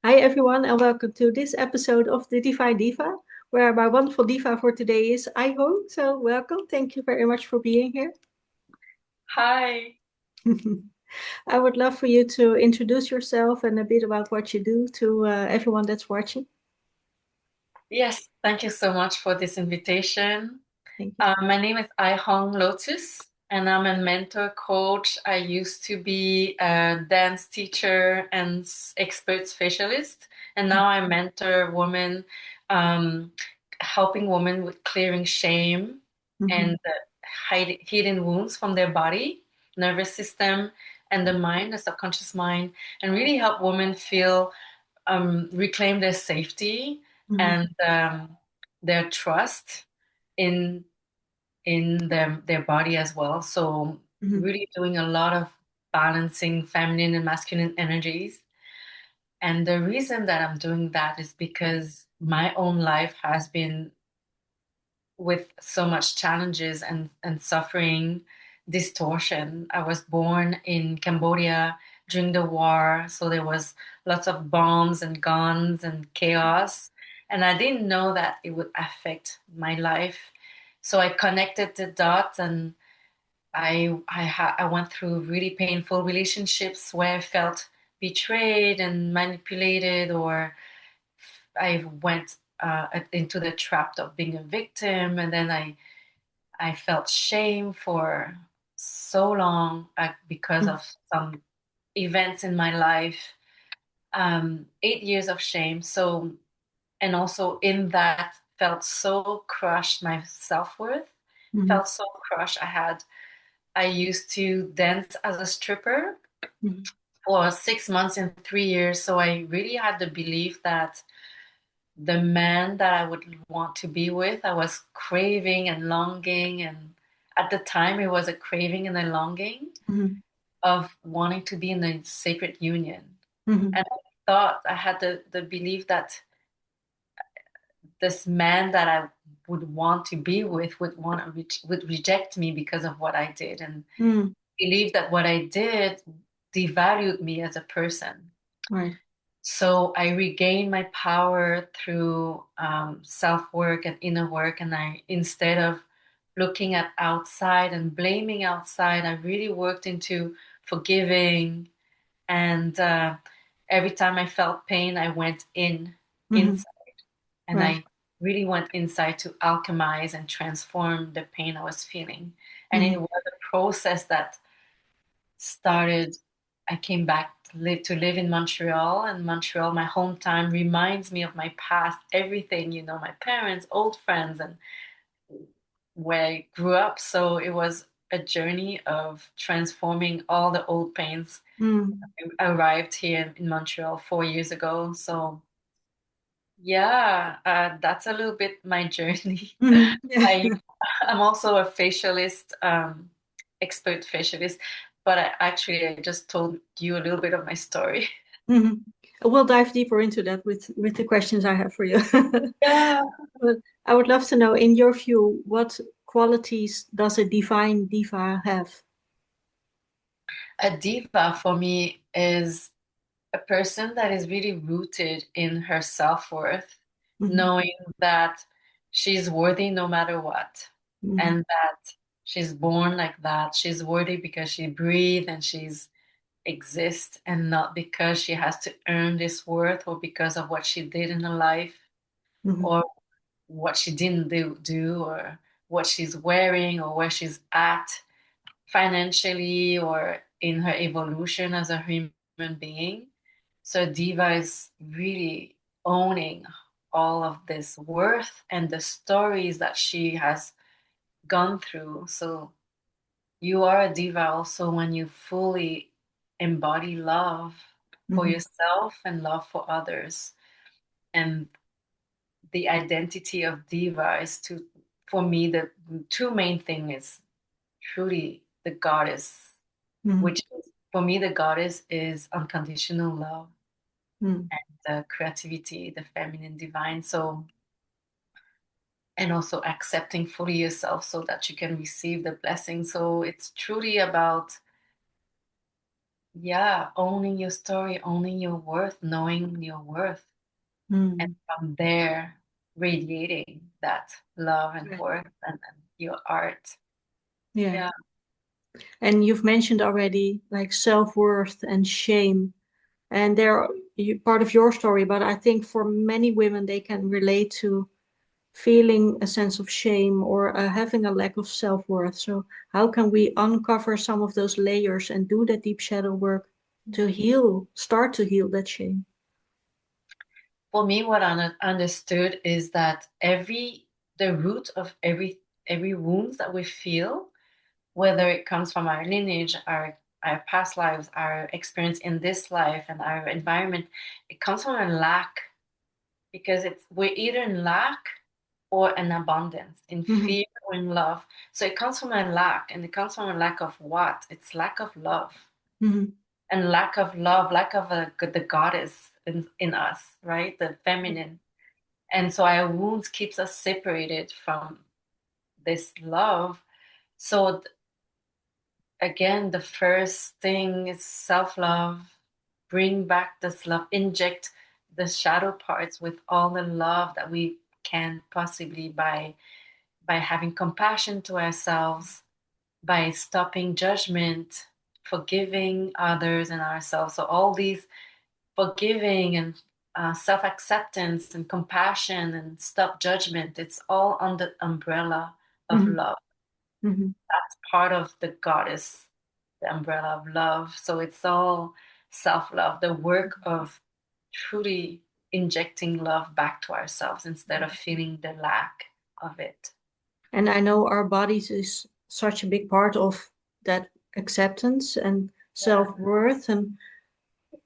Hi, everyone, and welcome to this episode of the Divine Diva, where my wonderful diva for today is Ai Hong. So, welcome. Thank you very much for being here. Hi. I would love for you to introduce yourself and a bit about what you do to everyone that's watching. Yes, thank you so much for this invitation. Thank you. My name is Ai Hong Lotus, and I'm a mentor coach. I used to be a dance teacher and expert specialist, and now I mentor women, um, helping women with clearing shame Mhm, and hidden wounds from their body, nervous system, and the mind, the subconscious mind, and really help women feel reclaim their safety mhm, and their trust in their body as well. So mhm, really doing a lot of balancing feminine and masculine energies. And the reason that I'm doing that is because my own life has been with so much challenges and suffering, distortion. I was born in Cambodia during the war, so there was lots of bombs and guns and chaos, and I didn't know that it would affect my life. So I connected the dots, and I went through really painful relationships where I felt betrayed and manipulated, or I went into the trap of being a victim, and then I felt shame for so long because mhm, of some events in my life. 8 years of shame. So, and also in that, felt so crushed. My self worth mhm, felt so crushed. I used to dance as a stripper mhm, for 6 months and 3 years. So I really had the belief that the man that I would want to be with, I was craving and longing. And at the time, it was a craving and a longing mhm, of wanting to be in a sacred union. mhm, And I thought I had the belief that this man that I would want to be with would reject me because of what I did, and mhm. believe that what I did devalued me as a person. Right. So I regained my power through self-work and inner work. And instead of looking at outside and blaming outside, I really worked into forgiving. And every time I felt pain, I went Mhm, inside, and right. I really went inside to alchemize and transform the pain I was feeling. And it Mhm, was a process that started. I came back to live in Montreal, and Montreal, my hometown, reminds me of my past, everything, my parents, old friends, and where I grew up. So it was a journey of transforming all the old pains. mhm, I arrived here in Montreal 4 years ago. So yeah, that's a little bit my journey. mhm. I Yeah. I'm also a facialist, expert facialist, but I just told you a little bit of my story. Mhm. We'll dive deeper into that with the questions I have for you. Yeah. But I would love to know, in your view, what qualities does a divine diva have? A diva for me is a person that is really rooted in her self-worth, Mhm, knowing that she's worthy no matter what, mhm, and that she's born like that. She's worthy because she breathes and she's exists, and not because she has to earn this worth or because of what she did in her life mhm, or what she didn't do or what she's wearing or where she's at financially or in her evolution as a human being. So Diva is really owning all of this worth and the stories that she has gone through. So you are a diva also when you fully embody love for mhm, yourself and love for others. And the identity of diva is for me, the two main thing is truly the goddess, mhm, which is, for me, the goddess is unconditional love mhm, and the creativity, the feminine divine. So, and also accepting fully yourself so that you can receive the blessing. So it's truly about yeah, owning your story, owning your worth, knowing your worth, and Mm. from there radiating that love and Right. worth and your art. Yeah. Yeah. And you've mentioned already like self-worth and shame, and they're part of your story, but I think for many women, they can relate to feeling a sense of shame or having a lack of self-worth. So how can we uncover some of those layers and do that deep shadow work to heal, start to heal that shame? For me, what I understood is that the root of every wound that we feel, whether it comes from our lineage, our past lives, our experience in this life, and our environment, it comes from a lack, because we're either in lack or in abundance, in Mm-hmm. fear or in love. So it comes from a lack, and it comes from a lack of what? It's lack of love. Mm-hmm. And lack of love, lack of the goddess in us, right? The feminine. And so our wounds keeps us separated from this love. So again, the first thing is self-love. Bring back this love. Inject the shadow parts with all the love that we can possibly, by having compassion to ourselves, by stopping judgment, forgiving others and ourselves. So all these forgiving and self-acceptance and compassion and stop judgment, it's all under the umbrella of Mm-hmm. love. Mm-hmm. That's part of the goddess, the umbrella of love. So it's all self-love, the work of truly injecting love back to ourselves instead of feeling the lack of it. And I know our bodies is such a big part of that acceptance and Yeah. self-worth. And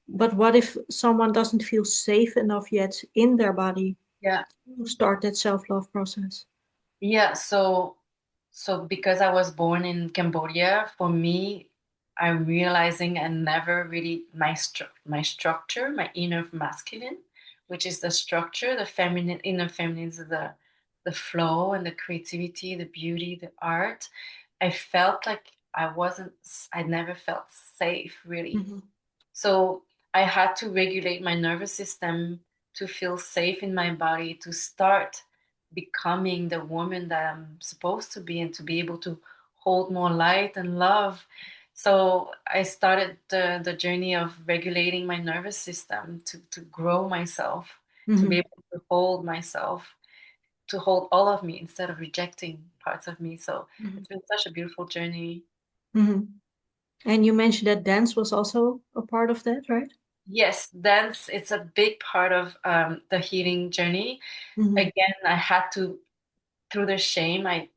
but what if someone doesn't feel safe enough yet in their body Yeah. to start that self-love process? Yeah, so because I was born in Cambodia, for me, I'm realizing I never really my structure, my inner masculine, which is the structure, the feminine, inner feminine is the flow and the creativity, the beauty, the art. I felt like I never felt safe really. Mm-hmm. So I had to regulate my nervous system to feel safe in my body, to start becoming the woman that I'm supposed to be and to be able to hold more light and love. So I started the journey of regulating my nervous system to grow myself, to be Mm-hmm. able to hold myself, to hold all of me instead of rejecting parts of me. So Mm-hmm. it's been such a beautiful journey. Mm-hmm. And you mentioned that dance was also a part of that, right? Yes, dance, it's a big part of the healing journey. Mm-hmm. Again, I had to, through the shame, I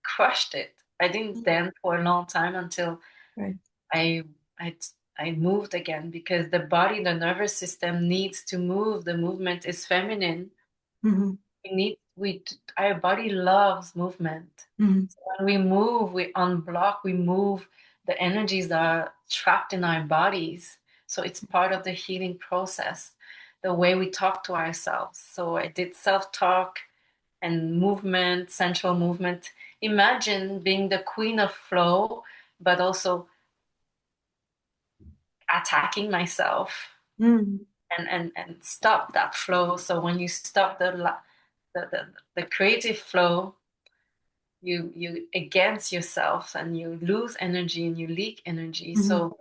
crushed it. I didn't dance for a long time until Right. I, I, I moved again, because the body, the nervous system needs to move. The movement is feminine. Mm-hmm. Our body loves movement. Mm-hmm. So when we move, we unblock, we move the energies that are trapped in our bodies. So it's part of the healing process, the way we talk to ourselves. So I did self-talk and movement, sensual movement. Imagine being the queen of flow, but also attacking myself Mm-hmm. and stop that flow. So when you stop the creative flow, you against yourself and you lose energy and you leak energy. Mm-hmm. So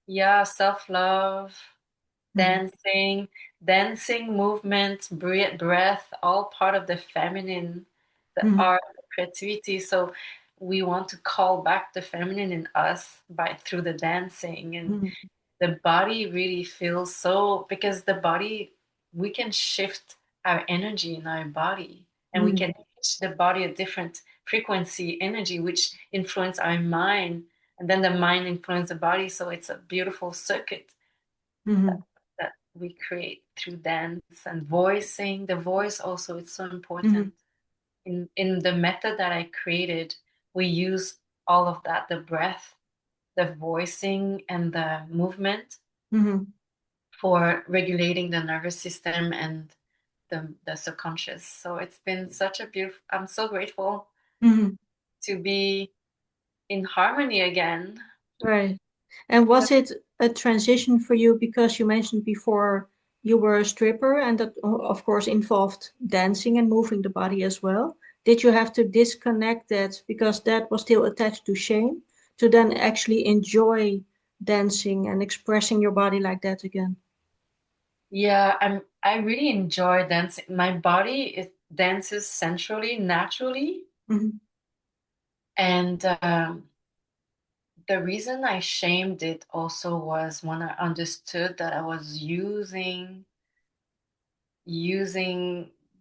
yeah, self-love, Mm-hmm. dancing, movement, breath, all part of the feminine, the Mm-hmm. art, the creativity. So we want to call back the feminine in us by through the dancing, and Mm-hmm. the body really feels so, because the body, we can shift our energy in our body, and we Mm-hmm. can teach the body a different frequency energy which influence our mind, and then the mind influence the body. So it's a beautiful circuit that, Mm-hmm. that we create through dance and voicing. The voice also, it's so Mm-hmm. important. In the method that I created, we use all of that, the breath, the voicing, and the movement, Mm-hmm. for regulating the nervous system and the subconscious. So it's been such a beautiful, I'm so grateful Mm-hmm. to be in harmony again. Right. And Yeah. was it a transition for you because you mentioned before you were a stripper and that of course involved dancing and moving the body as well? Did you have to disconnect that because that was still attached to shame to then actually enjoy dancing and expressing your body like that again? Yeah, I really enjoy dancing. My body it dances sensually, naturally. Hmm. And the reason I shamed it also was when I understood that I was using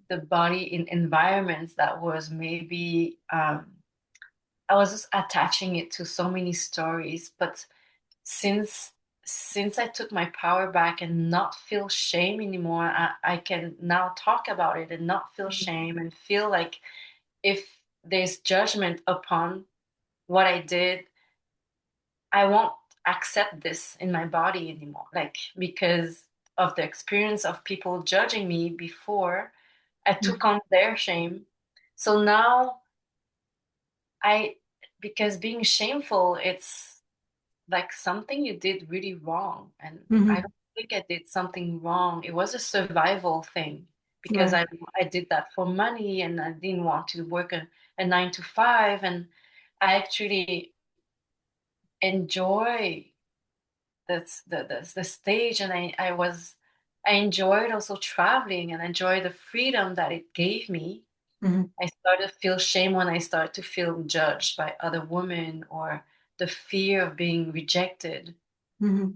the body in environments that was maybe I was just attaching it to so many stories. But since since I took my power back and not feel shame anymore, I can now talk about it and not feel shame and feel like if there's judgment upon what I did, I won't accept this in my body anymore. Like because of the experience of people judging me before, I took on their shame. So now I, because being shameful, it's like something you did really wrong. And I Hmm. don't think I did something wrong. It was a survival thing because Right. I did that for money and I didn't want to work a 9 to 5. And I actually enjoy the stage and I enjoyed also traveling and enjoyed the freedom that it gave me. Hmm. I started to feel shame when I started to feel judged by other women or the fear of being rejected. Hmm.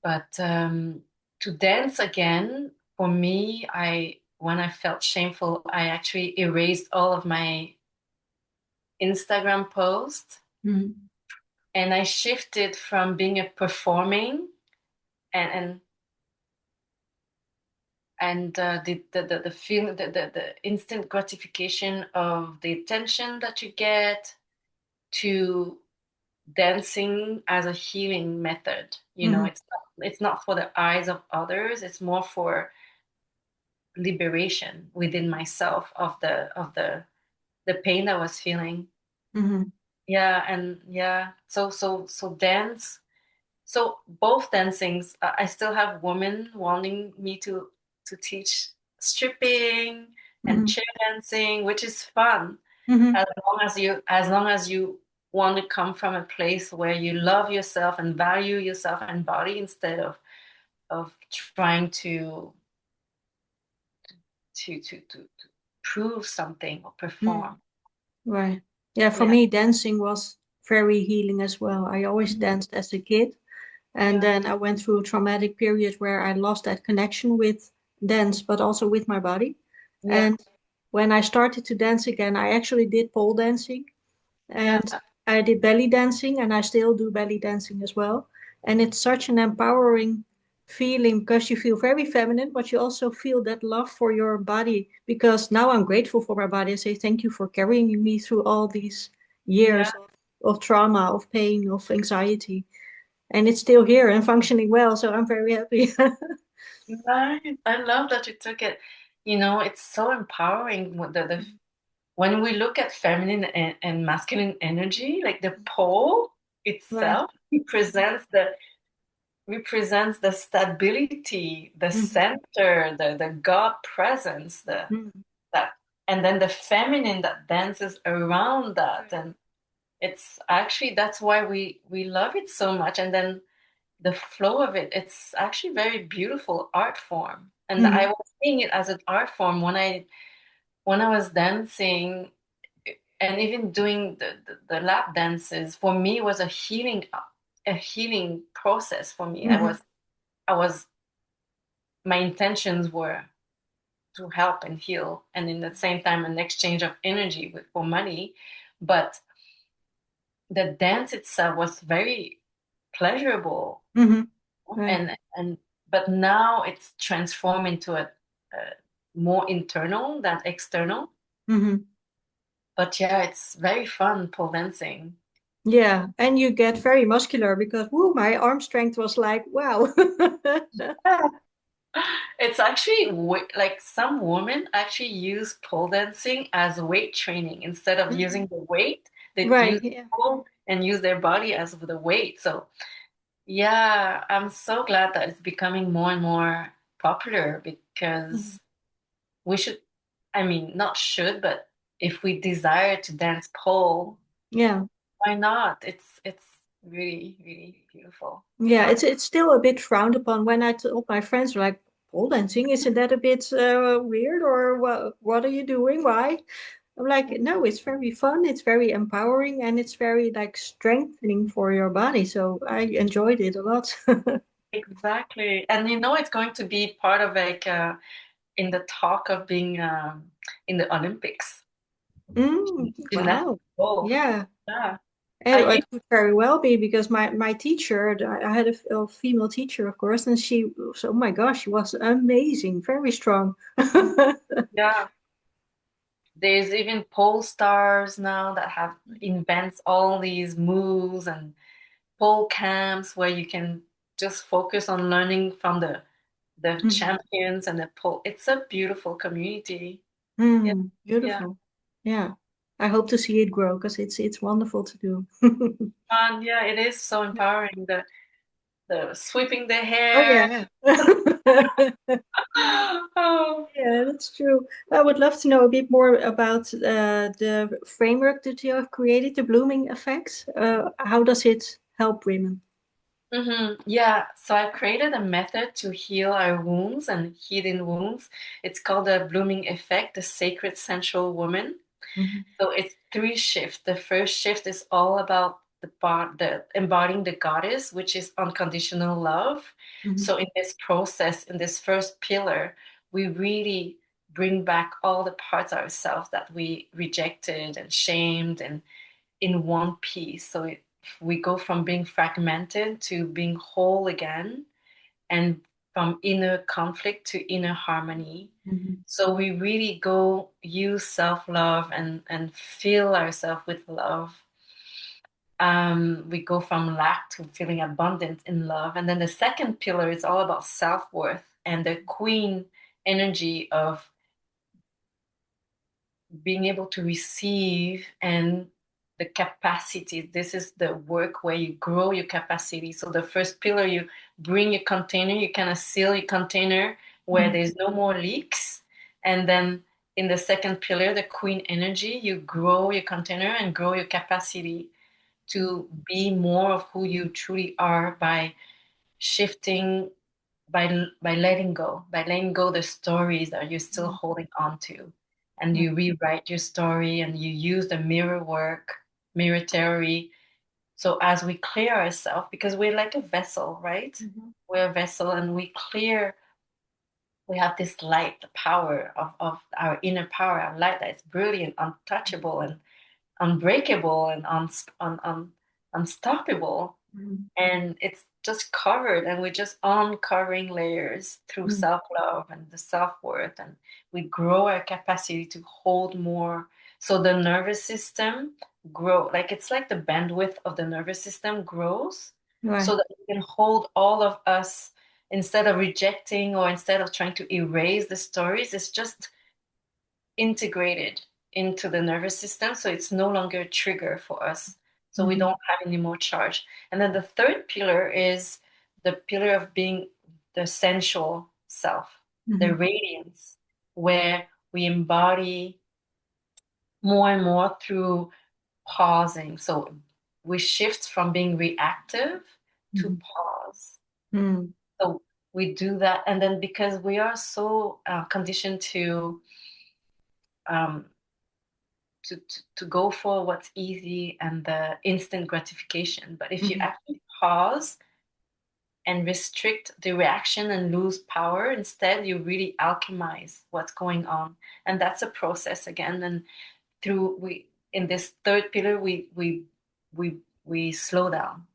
But to dance again, for me, I when I felt shameful, I actually erased all of my Instagram posts Hmm. and I shifted from being a performing and the feel the instant gratification of the attention that you get to dancing as a healing method. You know, Hmm. it's not for the eyes of others, it's more for liberation within myself of the pain that I was feeling. Hmm. Yeah, and yeah, so dance. So both dancings, I still have women wanting me to teach stripping and Hmm. chair dancing, which is fun Hmm. as long as you want to come from a place where you love yourself and value yourself and body instead of trying to prove something or Hmm. perform. Right. Yeah, for Yeah. me, dancing was very healing as well. I always Mhm. danced as a kid. And Yeah. then I went through a traumatic period where I lost that connection with dance, but also with my body. Yeah. And when I started to dance again, I actually did pole dancing Yeah. and I did belly dancing and I still do belly dancing as well. And it's such an empowering feeling because you feel very feminine, but you also feel that love for your body. Because now I'm grateful for my body. I say thank you for carrying me through all these Yeah. years of trauma, of pain, of anxiety. And it's still here and functioning well. So I'm very happy. Right. I love that you took it. You know, it's so empowering with the when we look at feminine and masculine energy, like the pole Right. itself represents the stability, the Mhm. center, the God presence, the Mhm. that and then the feminine that dances around that. Right. And it's actually that's why we love it so much. And then the flow of it, it's actually very beautiful art form. And I Mhm. was seeing it as an art form when I was dancing and even doing the lap dances for me was a healing process for me. I Mhm. was I was my intentions were to help and heal and in the same time an exchange of energy for money, but the dance itself was very pleasurable Mhm. Right. and but now it's transformed into a more internal than external. Mhm. But yeah, it's very fun pole dancing. Yeah, and you get very muscular because woo, my arm strength was like wow. It's actually like some women actually use pole dancing as weight training instead of using Mhm. the weight. They use Right. Yeah. pull and use their body as the weight. So yeah, I'm so glad that it's becoming more and more popular Mhm. because we should, I mean, not should, but if we desire to dance pole, Yeah. why not? It's really, really beautiful. Yeah. It's still a bit frowned upon. When I told my friends, like, pole dancing, isn't that a bit weird, or what are you doing? Why? I'm like, no, it's very fun, it's very empowering, and it's very like strengthening for your body. So I enjoyed it a lot. Exactly. And you know it's going to be part of like in the talk of being in the Olympics. Gymnastics. Wow. Oh, Yeah. yeah. And I it used could very well be because my teacher, I had a female teacher, of course, and she, so, oh my gosh, she was amazing, very strong. yeah. There's even pole stars now that have invents all these moves and pole camps where you can just focus on learning from the Mhm. champions and the pole. It's a beautiful community. Yeah, yeah. Beautiful. Yeah. I hope to see it grow because it's wonderful to do. And yeah, it is so empowering. The sweeping the Oh hair. yeah. Oh. Yeah, that's true. I would love to know a bit more about the framework that you have created, the blooming effects. How does it help women? Yeah, so I created a method to heal our wounds and hidden wounds. It's called the blooming effect, the sacred sensual woman. Mhm, So it's three shifts. The first shift is all about the embodying the goddess, which is unconditional love. mhm, So in this process, in this first pillar, we really bring back all the parts of ourselves that we rejected and shamed and in one piece. So we go from being fragmented to being whole again, and from inner conflict to inner harmony. mhm, So we really go use self-love and fill ourselves with love. We go from lack to feeling abundant in love. And then the second pillar is all about self-worth and the queen energy of being able to receive and the capacity. This is the work where you grow your capacity. So the first pillar, you bring your container, you kind of seal your container where mhm, there's no more leaks. And then in the second pillar, the queen energy, you grow your container and grow your capacity to be more of who you truly are by shifting, by letting go the stories that you're still mhm. holding on to, and Right. you rewrite your story and you use the mirror work, mirror theory. So as we clear ourselves, because we're like a vessel, right? Mhm, We're a vessel and we have this light, the power of our inner power, our light that is brilliant, untouchable and unbreakable and unstoppable, mhm, and it's just covered, and we're just uncovering layers through mhm, self-love and the self-worth, and we grow our capacity to hold more. So the nervous system grow, like it's like the bandwidth of the nervous system grows so Right. that we can hold all of us instead of rejecting or instead of trying to erase the stories. It's just integrated into the nervous system, so it's no longer a trigger for us. So we Mhm, don't have any more charge. And then the third pillar is the pillar of being the sensual self, the mhm, radiance, where we embody more and more through pausing. So we shift from being reactive to mhm, pause. mhm, So we do that, and then because we are so conditioned um, to go for what's easy and the instant gratification. But if you mhm, actually pause and restrict the reaction and lose power, instead you really alchemize what's going on. And that's a process again. And through we in this third pillar we slow down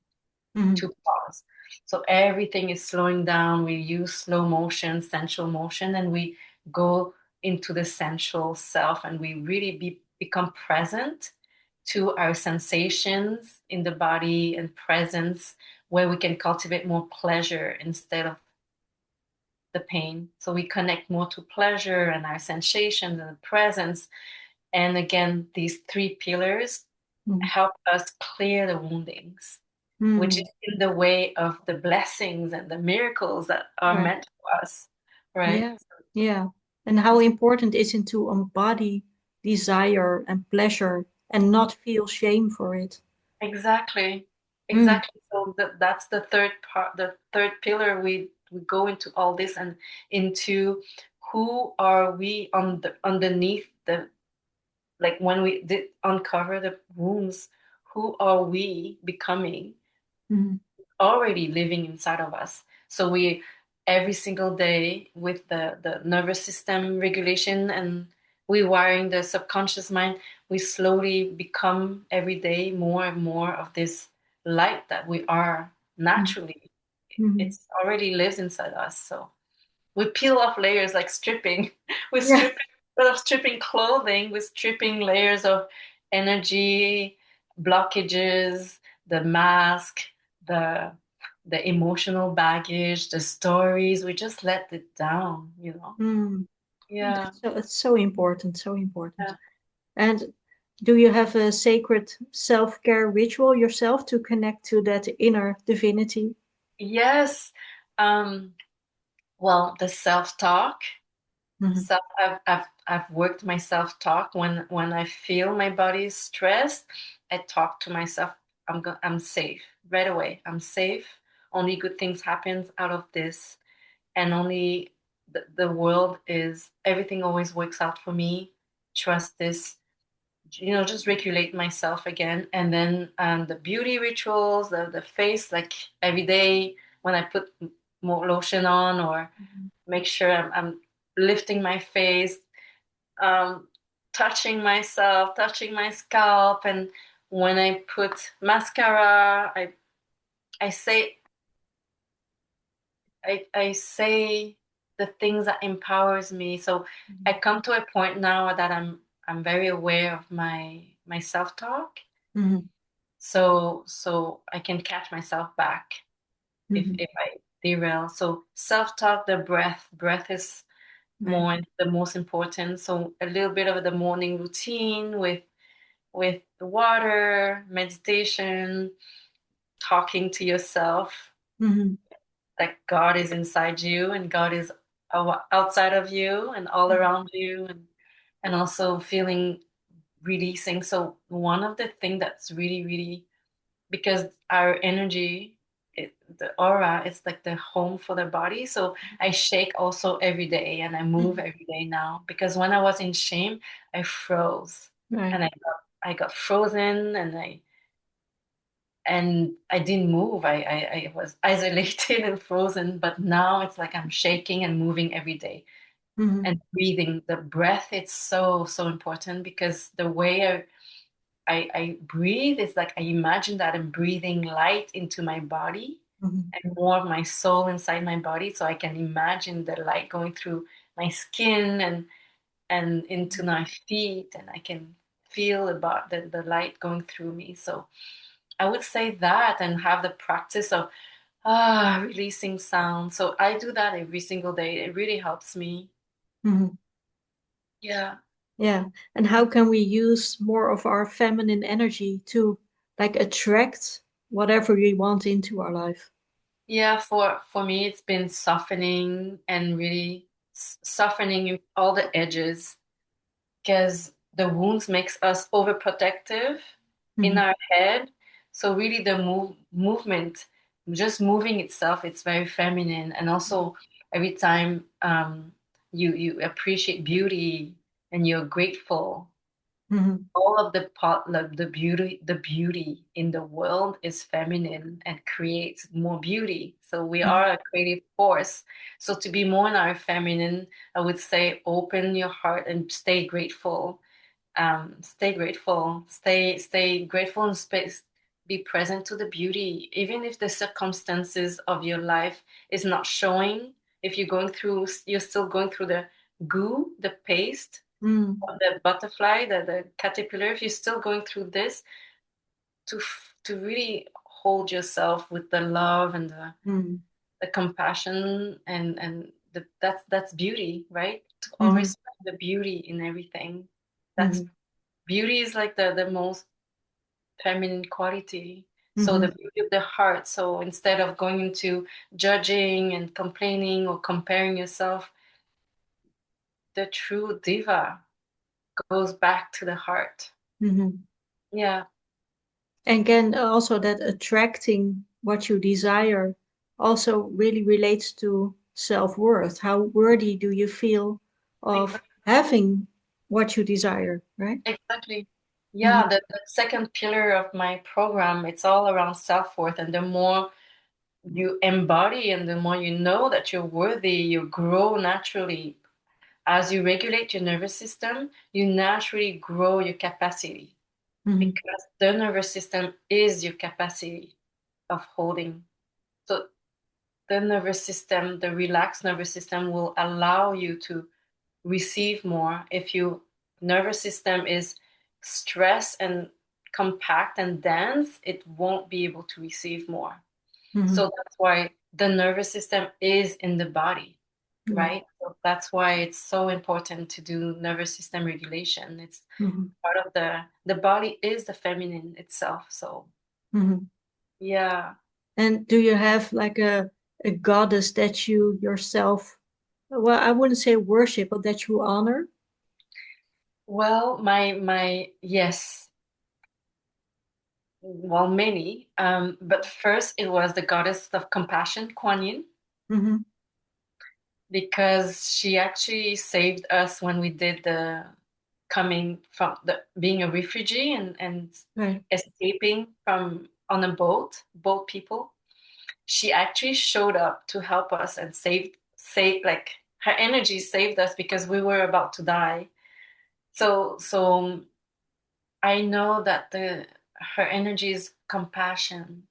mhm, to pause. So everything is slowing down. We use slow motion, sensual motion, and we go into the sensual self, and we really become present to our sensations in the body and presence, where we can cultivate more pleasure instead of the pain. So we connect more to pleasure and our sensations and the presence. And again, these three pillars Mm. help us clear the woundings, which Mm. is in the way of the blessings and the miracles that are Right. meant for us, right? Yeah. Yeah. And how important is it to embody desire and pleasure and not feel shame for it? Exactly. Mm. Exactly. So that's the third part, the third pillar. We go into all this and into who are we on the underneath the, like when we did uncover the wounds, who are we becoming Mm. already living inside of us. So we every single day with the nervous system regulation and rewiring the subconscious mind, we slowly become every day more and more of this light that we are Mm. naturally. Mm. It's already lives inside us. So we peel off layers like stripping. We're Yeah. stripping instead of stripping clothing, we're stripping layers of energy, blockages, the mask, the the emotional baggage, the stories. We just let it down, you know. Mm. Yeah. That's so, it's so important, so important. Yeah. And do you have a sacred self-care ritual yourself to connect to that inner divinity? Yes. Um, well, the self-talk. Mhm. So I've worked my self-talk when I feel my body is stressed, I talk to myself. I'm safe right away. I'm safe. Only good things happen out of this, and only the world is everything always works out for me. Trust this. Just regulate myself again, and then the beauty rituals, the face, like every day when I put more lotion on or Mhm. make sure I'm lifting my face, um, touching myself, touching my scalp, and when I put mascara, I say I say the things that empowers me. So I Mhm. come to a point now that I'm very aware of my self-talk. Mhm. So I can catch myself back if Mhm. if I derail. So self-talk, the breath is Right. more the most important. So a little bit of the morning routine with the water, meditation, talking to yourself Mhm. that God is inside you and God is outside of you and all Mhm. around you, and also feeling releasing. So one of the things that's really really, because our energy, the aura, it's like the home for the body. So I shake also every day and I move Mhm. every day now, because when I was in shame, I froze Right. and I got frozen and I didn't move. I was isolated and frozen, but now it's like I'm shaking and moving every day Mhm. and breathing. The breath, it's so, so important, because the way I breathe, it's like I imagine that I'm breathing light into my body Mhm. and more of my soul inside my body. So I can imagine the light going through my skin and into my feet, and I can feel about the light going through me. So I would say that, and have the practice of releasing sound. So I do that every single day. It really helps me. Mhm. Yeah. Yeah. And how can we use more of our feminine energy to like attract whatever we want into our life? Yeah, for me it's been softening and really softening all the edges, because the wounds makes us overprotective in Mhm. our head. So really the movement, just moving itself, it's very feminine. And also every time you appreciate beauty and you're grateful, Mhm. all of the part, like the beauty in the world is feminine and creates more beauty. So we Mhm. are a creative force. So to be more in our feminine, I would say open your heart and stay grateful. Stay grateful. Stay grateful in space. Be present to the beauty, even if the circumstances of your life is not showing. If you're still going through the goo, the paste, Mhm. the butterfly, the caterpillar, if you're still going through this, to really hold yourself with the love and Mhm. the compassion, and that's beauty, right? To Mhm. always find the beauty in everything. That's Mhm. beauty is like the most. feminine quality. So Mm-hmm. the beauty of the heart. So instead of going into judging and complaining or comparing yourself, the true diva goes back to the heart. Mm-hmm. Yeah, And again, also that attracting what you desire also really relates to self-worth. How worthy do you feel of exactly. having what you desire, right? Exactly. Mm-hmm. Yeah, the second pillar of my program, it's all around self-worth. And the more you embody and the more you know that you're worthy, you grow naturally. As you regulate your nervous system, you naturally grow your capacity Mm-hmm. because the nervous system is your capacity of holding. So the nervous system, the relaxed nervous system will allow you to receive more. If your nervous system is stressed and compact and dense, it won't be able to receive more. Mm-hmm. So that's why the nervous system is in the body, Right. right? So that's why it's so important to do nervous system regulation. It's Mm-hmm. part of the body is the feminine itself. So Mm-hmm. yeah. And do you have like a goddess that you yourself, well, I wouldn't say worship, but that you honor? Well, my yes, well, many. But first it was the goddess of compassion, Kuan Yin, Mm-hmm. because she actually saved us when we did the coming from the being a refugee and Right. escaping from on a boat people. She actually showed up to help us and saved like her energy saved us because we were about to die. So I know that the her energy is compassion,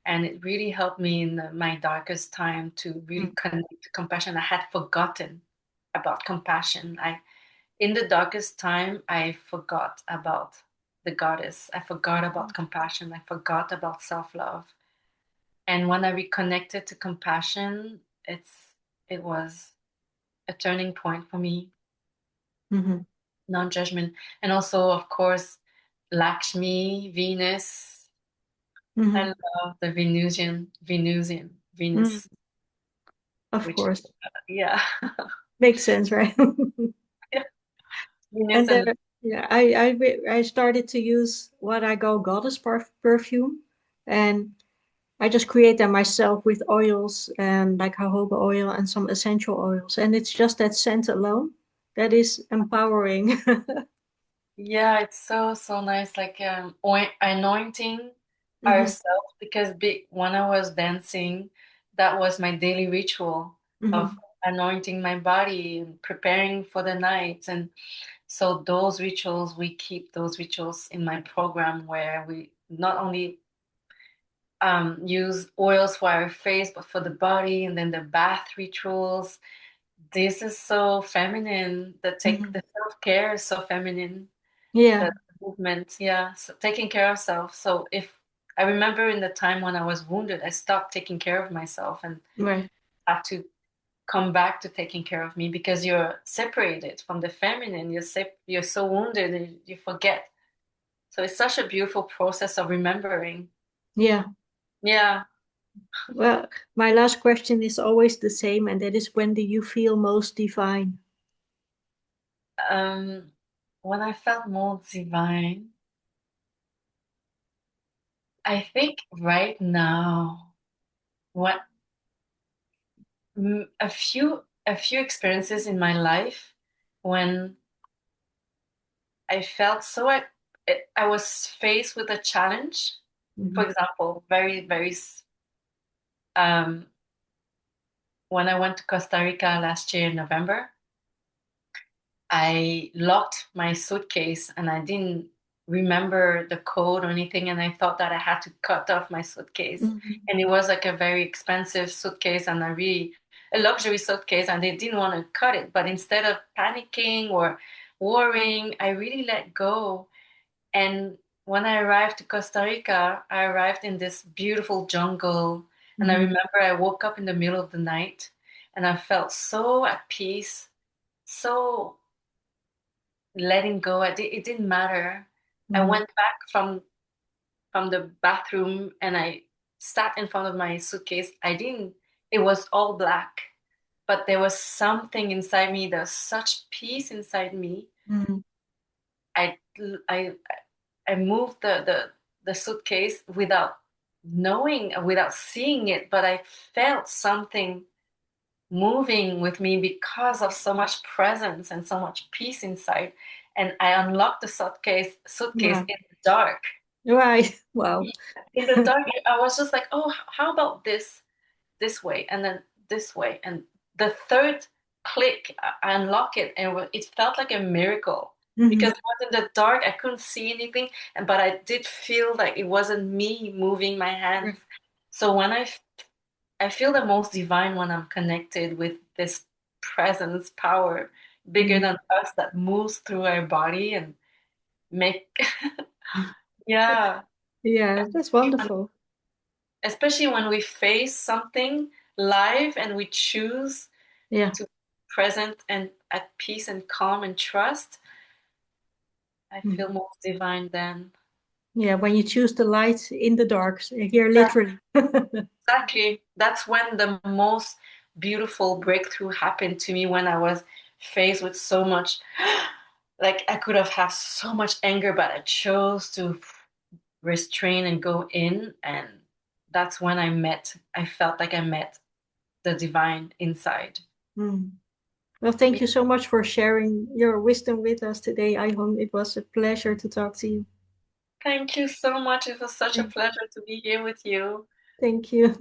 and it really helped me in my darkest time to really connect to compassion. I had forgotten about compassion. I In the darkest time, I forgot about the goddess. I forgot about compassion. I forgot about self-love. And when I reconnected to compassion, it was a turning point for me, Mm-hmm. non-judgment. And also, of course, Lakshmi, Venus. I Mm-hmm. love the Mm, Venus, of which is, course. yeah, Makes sense, right? Venus And and yeah, I started to use what I call goddess perfume, and I just create them myself with oils and like jojoba oil and some essential oils, and it's just that scent alone that is empowering. yeah, it's so so nice. Like anointing Hmm. ourselves because when I was dancing, that was my daily ritual of Hmm. anointing my body and preparing for the night. And so those rituals, we keep those rituals in my program where we not only use oils for our face, but for the body, and then the bath rituals. This is so feminine. Hmm. The self care is so feminine. Yeah, The movement, yeah. So taking care of self. So if I remember in the time when I was wounded, I stopped taking care of myself and right. had to come back to taking care of me because you're separated from the feminine. You're so wounded and you forget. So it's such a beautiful process of remembering. Yeah. Yeah. Well, my last question is always the same, and that is, when do you feel most divine? Um, when I felt more divine, I think right now, what a few experiences in my life when I felt so I was faced with a challenge. For Hmm. example, um, when I went to Costa Rica last year in November, I locked my suitcase and I didn't remember the code or anything. And I thought that I had to cut off my suitcase. Hmm. And it was like a very expensive suitcase and a luxury suitcase. And they didn't want to cut it. But instead of panicking or worrying, I really let go. And when I arrived to Costa Rica, I arrived in this beautiful jungle. And I Hmm. remember I woke up in the middle of the night and I felt so at peace, so letting go. It didn't matter. I Hmm. went back from from the bathroom and I sat in front of my suitcase, I didn't, it was all black, but there was something inside me. There was such peace inside me. Mm. I I I moved the suitcase without knowing, without seeing it, but I felt something moving with me because of so much presence and so much peace inside. And I unlocked the suitcase Wow. in the dark. Right. Wow. In the dark, I was just like, oh, how about this way, and then this way, and the third click, I unlock it, and it felt like a miracle because Hmm. it was in the dark. I couldn't see anything, and but I did feel like it wasn't me moving my hands. Right. So when I feel the most divine when I'm connected with this presence power bigger Mm. than us that moves through our body and make yeah. Yeah, that's wonderful. Especially when we face something live and we choose Yeah. to be present and at peace and calm and trust, I feel Mhm. most divine then. Yeah, when you choose the light in the dark, here literally. Exactly. That's when the most beautiful breakthrough happened to me, when I was faced with so much, like I could have had so much anger, but I chose to restrain and go in. And that's when I felt like I met the divine inside. Mm. Well, thank you so much for sharing your wisdom with us today, Ai Hong. It was a pleasure to talk to you. Thank you so much. It was such a Thank pleasure to be here with you. thank you.